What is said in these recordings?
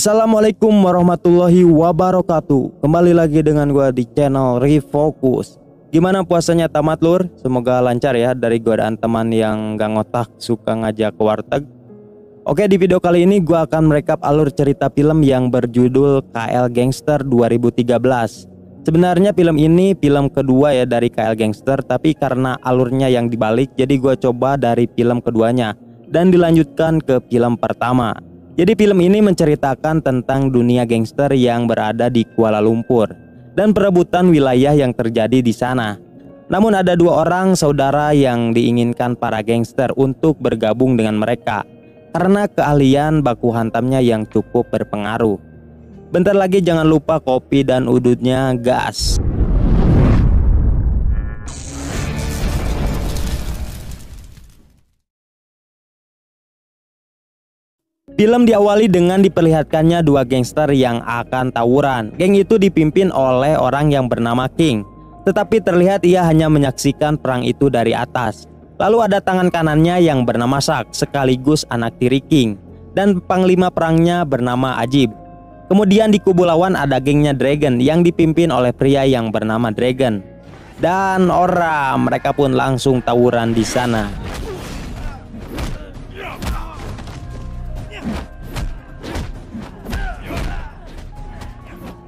Assalamualaikum warahmatullahi wabarakatuh. Kembali lagi dengan gua di channel Refocus. Gimana puasanya tamat lur? Semoga lancar ya dari godaan teman yang gak ngotak suka ngajak ke warteg. Oke, di video kali ini gua akan merekap alur cerita film yang berjudul KL Gangster 2013. Sebenarnya film ini film kedua ya dari KL Gangster, tapi karena alurnya yang dibalik jadi gua coba dari film keduanya dan dilanjutkan ke film pertama. Jadi film ini menceritakan tentang dunia gangster yang berada di Kuala Lumpur dan perebutan wilayah yang terjadi di sana. Namun ada dua orang saudara yang diinginkan para gangster untuk bergabung dengan mereka karena keahlian baku hantamnya yang cukup berpengaruh. Bentar lagi jangan lupa kopi dan udutnya gas. Film diawali dengan diperlihatkannya dua gangster yang akan tawuran. Geng itu dipimpin oleh orang yang bernama King, tetapi terlihat ia hanya menyaksikan perang itu dari atas. Lalu ada tangan kanannya yang bernama Sak, sekaligus anak tiri King, dan panglima perangnya bernama Ajib. Kemudian di kubu lawan ada gengnya Dragon yang dipimpin oleh pria yang bernama Dragon. Dan mereka pun langsung tawuran di sana.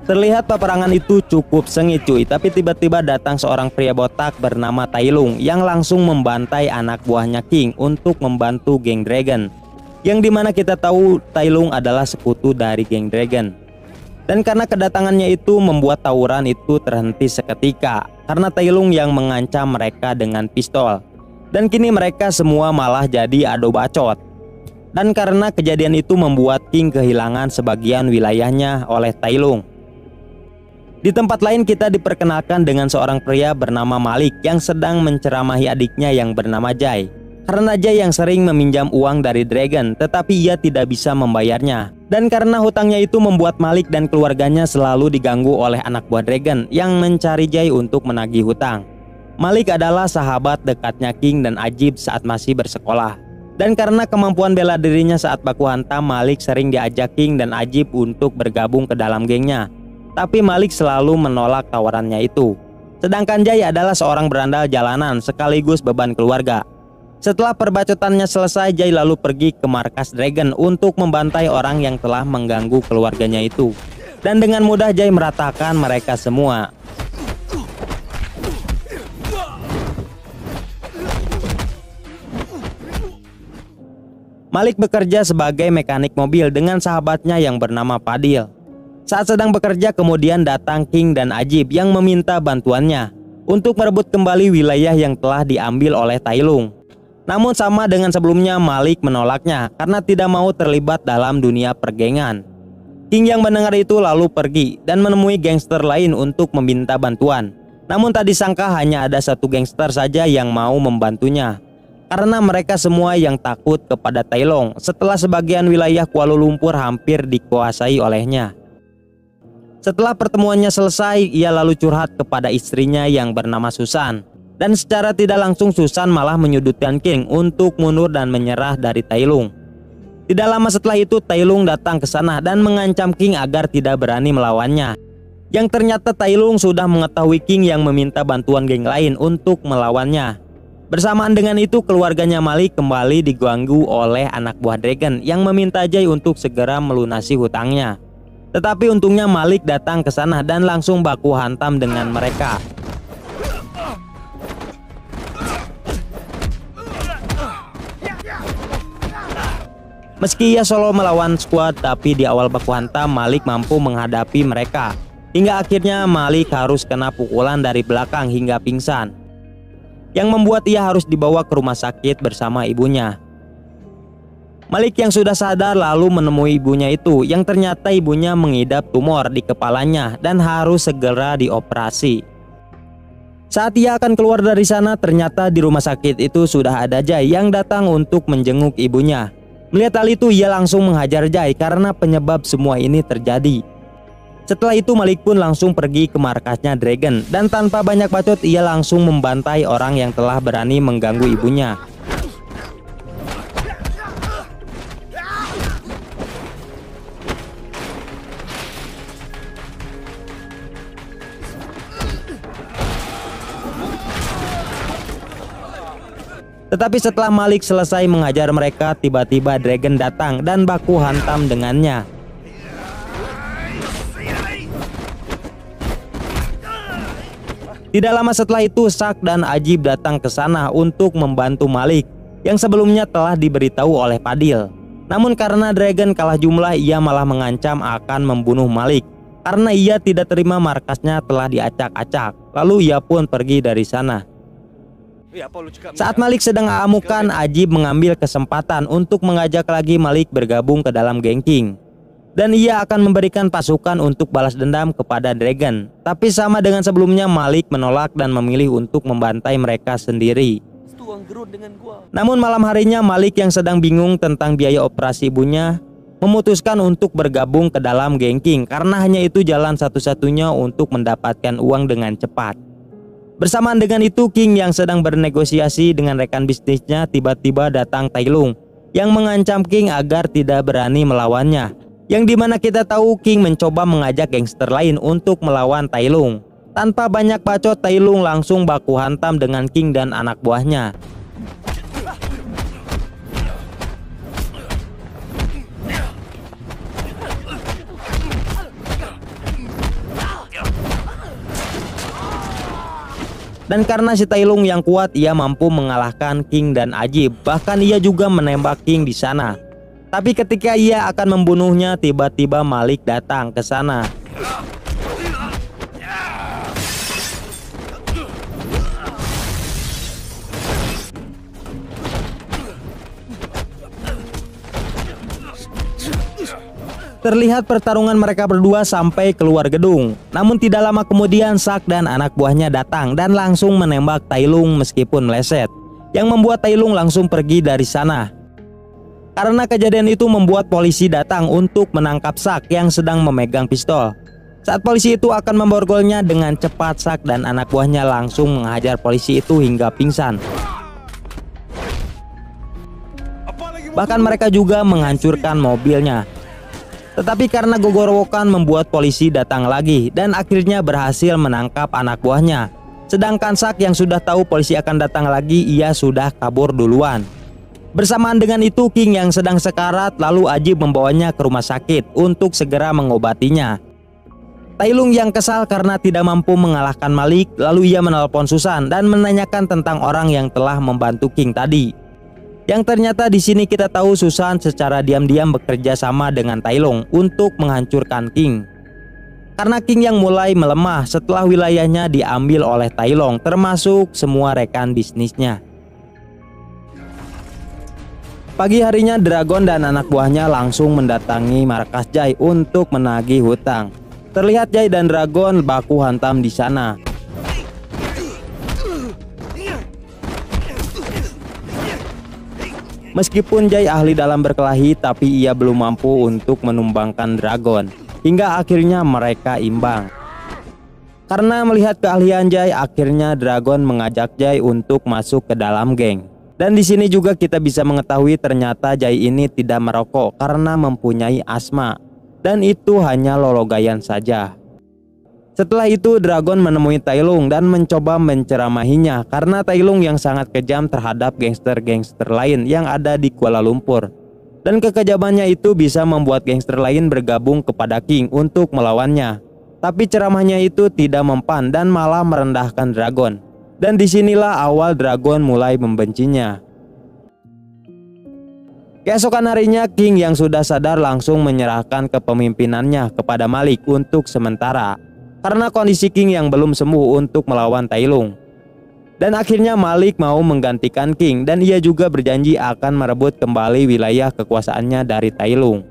Terlihat peperangan itu cukup sengit cuy, tapi tiba-tiba datang seorang pria botak bernama Tailung yang langsung membantai anak buahnya King untuk membantu geng Dragon. Yang dimana kita tahu Tailung adalah sekutu dari geng Dragon. Dan karena kedatangannya itu membuat tawuran itu terhenti seketika karena Tailung yang mengancam mereka dengan pistol. Dan kini mereka semua malah jadi ado bacot. Dan karena kejadian itu membuat King kehilangan sebagian wilayahnya oleh Tailung. Di tempat lain kita diperkenalkan dengan seorang pria bernama Malik yang sedang menceramahi adiknya yang bernama Jai. Karena Jai yang sering meminjam uang dari Dragon tetapi ia tidak bisa membayarnya. Dan karena hutangnya itu membuat Malik dan keluarganya selalu diganggu oleh anak buah Dragon yang mencari Jai untuk menagih hutang. Malik adalah sahabat dekatnya King dan Ajib saat masih bersekolah. Dan karena kemampuan bela dirinya saat baku hantam, Malik sering diajak King dan Ajib untuk bergabung ke dalam gengnya. Tapi Malik selalu menolak tawarannya itu. Sedangkan Jai adalah seorang berandal jalanan sekaligus beban keluarga. Setelah perbacotannya selesai, Jai lalu pergi ke markas Dragon untuk membantai orang yang telah mengganggu keluarganya itu. Dan dengan mudah Jai meratakan mereka semua. Malik bekerja sebagai mekanik mobil dengan sahabatnya yang bernama Fadil. Saat sedang bekerja kemudian datang King dan Ajib yang meminta bantuannya untuk merebut kembali wilayah yang telah diambil oleh Tailung. Namun sama dengan sebelumnya Malik menolaknya karena tidak mau terlibat dalam dunia pergengan. King yang mendengar itu lalu pergi dan menemui gangster lain untuk meminta bantuan. Namun tak disangka hanya ada satu gangster saja yang mau membantunya. Karena mereka semua yang takut kepada Tailung setelah sebagian wilayah Kuala Lumpur hampir dikuasai olehnya. Setelah pertemuannya selesai, ia lalu curhat kepada istrinya yang bernama Susan. Dan secara tidak langsung Susan malah menyudutkan King untuk mundur dan menyerah dari Tailung. Tidak lama setelah itu Tailung datang ke sana dan mengancam King agar tidak berani melawannya. Yang ternyata Tailung sudah mengetahui King yang meminta bantuan geng lain untuk melawannya. Bersamaan dengan itu keluarganya Malik kembali diganggu oleh anak buah Dragon yang meminta Jai untuk segera melunasi hutangnya. Tetapi untungnya Malik datang ke sana dan langsung baku hantam dengan mereka. Meski ia solo melawan skuad, tapi di awal baku hantam Malik mampu menghadapi mereka. Hingga akhirnya Malik harus kena pukulan dari belakang hingga pingsan. Yang membuat ia harus dibawa ke rumah sakit bersama ibunya. Malik yang sudah sadar lalu menemui ibunya itu yang ternyata ibunya mengidap tumor di kepalanya dan harus segera dioperasi. Saat ia akan keluar dari sana ternyata di rumah sakit itu sudah ada Jai yang datang untuk menjenguk ibunya. Melihat hal itu ia langsung menghajar Jai karena penyebab semua ini terjadi. Setelah itu Malik pun langsung pergi ke markasnya Dragon dan tanpa banyak bacot ia langsung membantai orang yang telah berani mengganggu ibunya. Tetapi setelah Malik selesai menghajar mereka, tiba-tiba Dragon datang dan baku hantam dengannya. Tidak lama setelah itu, Shaq dan Ajib datang ke sana untuk membantu Malik yang sebelumnya telah diberitahu oleh Fadil. Namun karena Dragon kalah jumlah, ia malah mengancam akan membunuh Malik karena ia tidak terima markasnya telah diacak-acak. Lalu ia pun pergi dari sana. Saat Malik sedang amukan, Ajib mengambil kesempatan untuk mengajak lagi Malik bergabung ke dalam geng King. Dan ia akan memberikan pasukan untuk balas dendam kepada Dragon. Tapi sama dengan sebelumnya, Malik menolak dan memilih untuk membantai mereka sendiri. Namun malam harinya, Malik yang sedang bingung tentang biaya operasi ibunya memutuskan untuk bergabung ke dalam geng King karena hanya itu jalan satu-satunya untuk mendapatkan uang dengan cepat. Bersamaan dengan itu, King yang sedang bernegosiasi dengan rekan bisnisnya tiba-tiba datang Tai Lung yang mengancam King agar tidak berani melawannya. Yang dimana kita tahu King mencoba mengajak gangster lain untuk melawan Tai Lung. Tanpa banyak bacot, Tai Lung langsung baku hantam dengan King dan anak buahnya. Dan karena si Tai Lung yang kuat, ia mampu mengalahkan King dan Ajib. Bahkan ia juga menembak King di sana. Tapi ketika ia akan membunuhnya, tiba-tiba Malik datang ke sana. Terlihat pertarungan mereka berdua sampai keluar gedung. Namun tidak lama kemudian, Shaq dan anak buahnya datang dan langsung menembak Tai Lung meskipun meleset, yang membuat Tai Lung langsung pergi dari sana. Karena kejadian itu membuat polisi datang untuk menangkap Shaq yang sedang memegang pistol. Saat polisi itu akan memborgolnya, dengan cepat Shaq dan anak buahnya langsung menghajar polisi itu hingga pingsan. Bahkan mereka juga menghancurkan mobilnya. Tetapi karena gogorowokan membuat polisi datang lagi dan akhirnya berhasil menangkap anak buahnya. Sedangkan Shaq yang sudah tahu polisi akan datang lagi, ia sudah kabur duluan. Bersamaan dengan itu, King yang sedang sekarat, lalu Ajib membawanya ke rumah sakit untuk segera mengobatinya. Tai Lung yang kesal karena tidak mampu mengalahkan Malik, lalu ia menelpon Susan dan menanyakan tentang orang yang telah membantu King tadi. Yang ternyata di sini kita tahu Susan secara diam-diam bekerja sama dengan Tai Lung untuk menghancurkan King. Karena King yang mulai melemah setelah wilayahnya diambil oleh Tai Lung, termasuk semua rekan bisnisnya. Pagi harinya, Dragon dan anak buahnya langsung mendatangi markas Jay untuk menagih hutang. Terlihat Jay dan Dragon baku hantam di sana. Meskipun Jay ahli dalam berkelahi, tapi ia belum mampu untuk menumbangkan Dragon. Hingga akhirnya mereka imbang. Karena melihat keahlian Jay, akhirnya Dragon mengajak Jay untuk masuk ke dalam geng. Dan di sini juga kita bisa mengetahui ternyata Jay ini tidak merokok karena mempunyai asma. Dan itu hanya lologayan saja. Setelah itu Dragon menemui Tai Lung dan mencoba menceramahinya karena Tai Lung yang sangat kejam terhadap gangster-gangster lain yang ada di Kuala Lumpur. Dan kekejamannya itu bisa membuat gangster lain bergabung kepada King untuk melawannya. Tapi ceramahnya itu tidak mempan dan malah merendahkan Dragon. Dan disinilah awal Dragon mulai membencinya. Keesokan harinya, King yang sudah sadar langsung menyerahkan kepemimpinannya kepada Malik untuk sementara. Karena kondisi King yang belum sembuh untuk melawan Tai Lung. Dan akhirnya Malik mau menggantikan King dan ia juga berjanji akan merebut kembali wilayah kekuasaannya dari Tai Lung.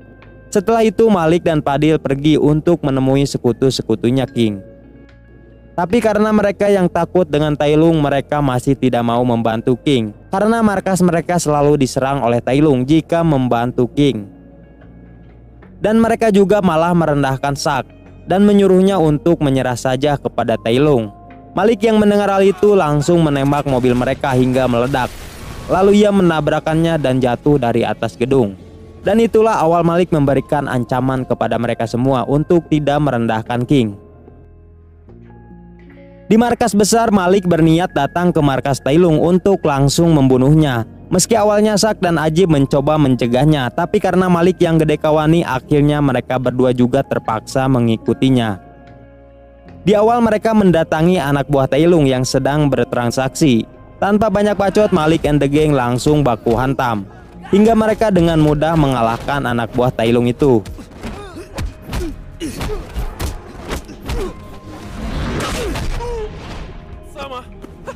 Setelah itu Malik dan Fadil pergi untuk menemui sekutu-sekutunya King. Tapi karena mereka yang takut dengan Tai Lung, mereka masih tidak mau membantu King. Karena markas mereka selalu diserang oleh Tai Lung jika membantu King. Dan mereka juga malah merendahkan Shaq dan menyuruhnya untuk menyerah saja kepada Tai Lung. Malik yang mendengar hal itu langsung menembak mobil mereka hingga meledak. Lalu ia menabrakannya dan jatuh dari atas gedung. Dan itulah awal Malik memberikan ancaman kepada mereka semua untuk tidak merendahkan King. Di markas besar, Malik berniat datang ke markas Tailung untuk langsung membunuhnya. Meski awalnya Sak dan Ajib mencoba mencegahnya, tapi karena Malik yang gede kawani, akhirnya mereka berdua juga terpaksa mengikutinya. Di awal mereka mendatangi anak buah Tailung yang sedang bertransaksi. Tanpa banyak bacot, Malik and the gang langsung baku hantam, hingga mereka dengan mudah mengalahkan anak buah Tailung itu.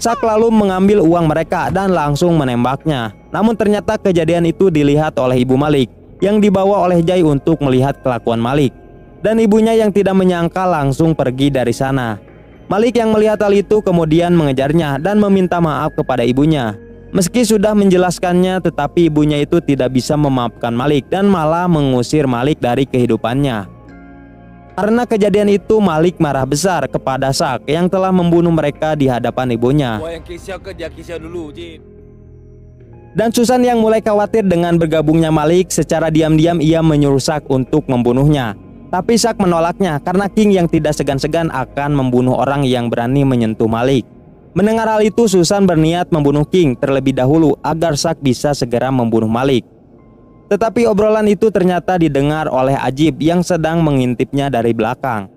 Sak lalu mengambil uang mereka dan langsung menembaknya. Namun ternyata kejadian itu dilihat oleh ibu Malik yang dibawa oleh Jai untuk melihat kelakuan Malik. Dan ibunya yang tidak menyangka langsung pergi dari sana. Malik yang melihat hal itu kemudian mengejarnya dan meminta maaf kepada ibunya. Meski sudah menjelaskannya, tetapi ibunya itu tidak bisa memaafkan Malik dan malah mengusir Malik dari kehidupannya. Karena kejadian itu, Malik marah besar kepada Sak yang telah membunuh mereka di hadapan ibunya. Dan Susan yang mulai khawatir dengan bergabungnya Malik, secara diam-diam ia menyuruh Sak untuk membunuhnya. Tapi Sak menolaknya karena King yang tidak segan-segan akan membunuh orang yang berani menyentuh Malik. Mendengar hal itu, Susan berniat membunuh King terlebih dahulu agar Sak bisa segera membunuh Malik. Tetapi obrolan itu ternyata didengar oleh Ajib yang sedang mengintipnya dari belakang.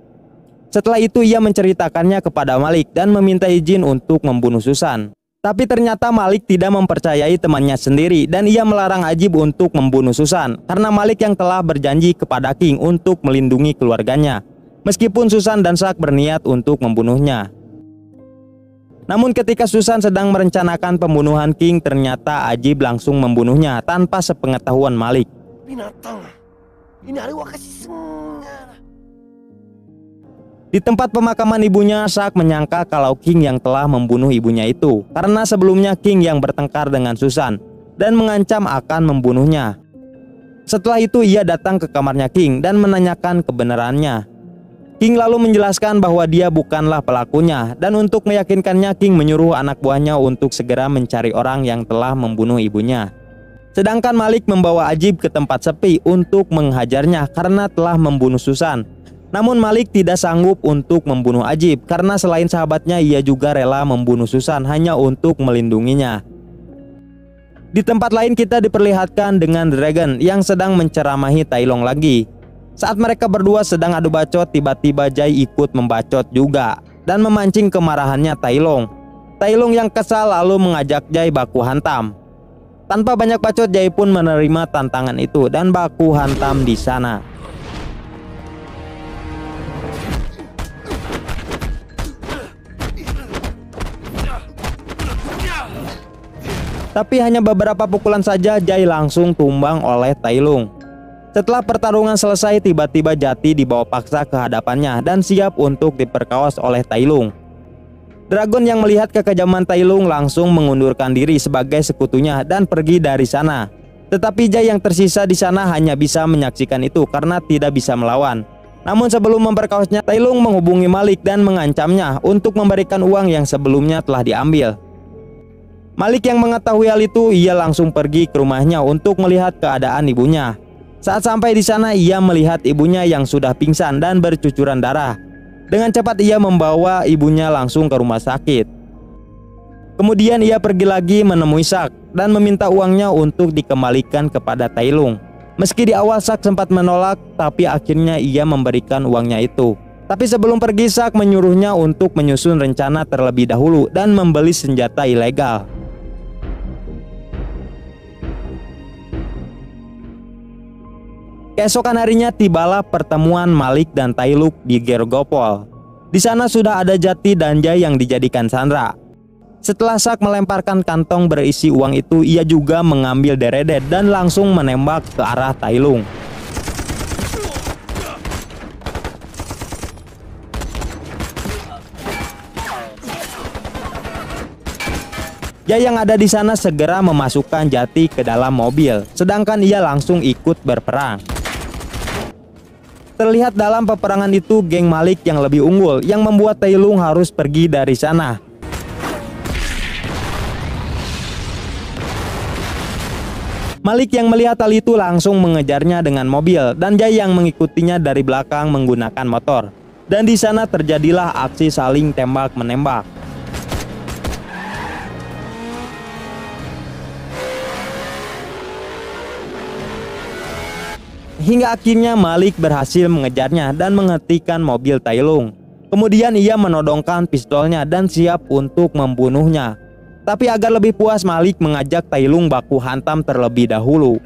Setelah itu ia menceritakannya kepada Malik dan meminta izin untuk membunuh Susan. Tapi ternyata Malik tidak mempercayai temannya sendiri dan ia melarang Ajib untuk membunuh Susan karena Malik yang telah berjanji kepada King untuk melindungi keluarganya. Meskipun Susan dan Sak berniat untuk membunuhnya. Namun ketika Susan sedang merencanakan pembunuhan King, ternyata Ajib langsung membunuhnya tanpa sepengetahuan Malik. Di tempat pemakaman ibunya, Sak menyangka kalau King yang telah membunuh ibunya itu, karena sebelumnya King yang bertengkar dengan Susan dan mengancam akan membunuhnya. Setelah itu ia datang ke kamarnya King dan menanyakan kebenarannya. King lalu menjelaskan bahwa dia bukanlah pelakunya, dan untuk meyakinkannya King menyuruh anak buahnya untuk segera mencari orang yang telah membunuh ibunya. Sedangkan Malik membawa Ajib ke tempat sepi untuk menghajarnya karena telah membunuh Susan. Namun Malik tidak sanggup untuk membunuh Ajib karena selain sahabatnya ia juga rela membunuh Susan hanya untuk melindunginya. Di tempat lain kita diperlihatkan dengan Dragon yang sedang menceramahi Tailong lagi. Saat mereka berdua sedang adu bacot, tiba-tiba Jai ikut membacot juga dan memancing kemarahannya Tailong. Tailong yang kesal lalu mengajak Jai baku hantam. Tanpa banyak bacot, Jai pun menerima tantangan itu dan baku hantam di sana. Tapi hanya beberapa pukulan saja Jai langsung tumbang oleh Tailong. Setelah pertarungan selesai, tiba-tiba Jati dibawa paksa ke hadapannya dan siap untuk diperkaos oleh Tailong. Dragon yang melihat kekejaman Tailong langsung mengundurkan diri sebagai sekutunya dan pergi dari sana. Tetapi Jai yang tersisa di sana hanya bisa menyaksikan itu karena tidak bisa melawan. Namun sebelum memperkaosnya, Tailong menghubungi Malik dan mengancamnya untuk memberikan uang yang sebelumnya telah diambil. Malik yang mengetahui hal itu, ia langsung pergi ke rumahnya untuk melihat keadaan ibunya. Saat sampai di sana, ia melihat ibunya yang sudah pingsan dan bercucuran darah. Dengan cepat ia membawa ibunya langsung ke rumah sakit. Kemudian ia pergi lagi menemui Sak dan meminta uangnya untuk dikembalikan kepada Tailong. Meski di awal Sak sempat menolak, tapi akhirnya ia memberikan uangnya itu. Tapi sebelum pergi, Sak menyuruhnya untuk menyusun rencana terlebih dahulu dan membeli senjata ilegal. Keesokan harinya tibalah pertemuan Malik dan Tailuk di Gergopol. Di sana sudah ada Jati dan Jai yang dijadikan sandera. Setelah Sak melemparkan kantong berisi uang itu, ia juga mengambil deredet dan langsung menembak ke arah Tailung. Jai yang ada di sana segera memasukkan Jati ke dalam mobil, sedangkan ia langsung ikut berperang. Terlihat dalam peperangan itu geng Malik yang lebih unggul yang membuat Tailung harus pergi dari sana. Malik yang melihat hal itu langsung mengejarnya dengan mobil dan Jai yang mengikutinya dari belakang menggunakan motor. Dan di sana terjadilah aksi saling tembak-menembak. Hingga akhirnya Malik berhasil mengejarnya dan menghentikan mobil Tai Lung. Kemudian ia menodongkan pistolnya dan siap untuk membunuhnya. Tapi agar lebih puas, Malik mengajak Tai Lung baku hantam terlebih dahulu.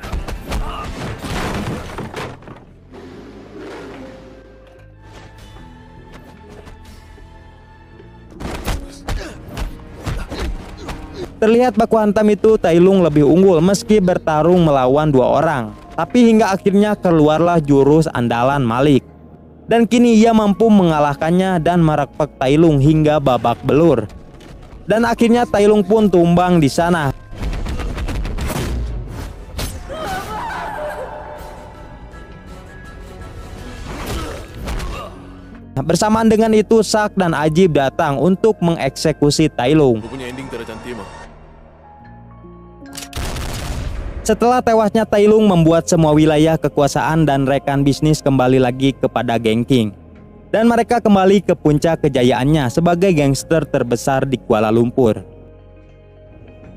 Terlihat baku hantam itu Tai Lung lebih unggul meski bertarung melawan 2 orang. Tapi hingga akhirnya keluarlah jurus andalan Malik. Dan kini ia mampu mengalahkannya dan merekpek Tai Lung hingga babak belur. Dan akhirnya Tai Lung pun tumbang di sana. Bersamaan dengan itu, Sak dan Ajib datang untuk mengeksekusi Tai Lung. Setelah tewasnya Tai Lung membuat semua wilayah kekuasaan dan rekan bisnis kembali lagi kepada geng King. Dan mereka kembali ke puncak kejayaannya sebagai gangster terbesar di Kuala Lumpur.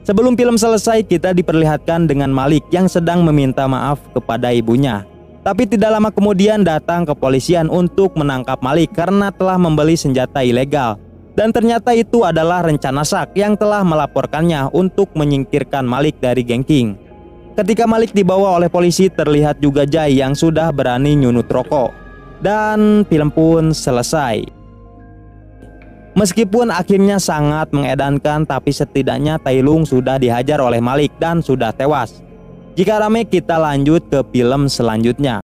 Sebelum film selesai, kita diperlihatkan dengan Malik yang sedang meminta maaf kepada ibunya. Tapi tidak lama kemudian datang kepolisian untuk menangkap Malik karena telah membeli senjata ilegal. Dan ternyata itu adalah rencana Sak yang telah melaporkannya untuk menyingkirkan Malik dari geng King. Ketika Malik dibawa oleh polisi, terlihat juga Jai yang sudah berani nyunut rokok. Dan film pun selesai. Meskipun akhirnya sangat mengedankan, tapi setidaknya Tai Lung sudah dihajar oleh Malik dan sudah tewas. Jika rame, kita lanjut ke film selanjutnya.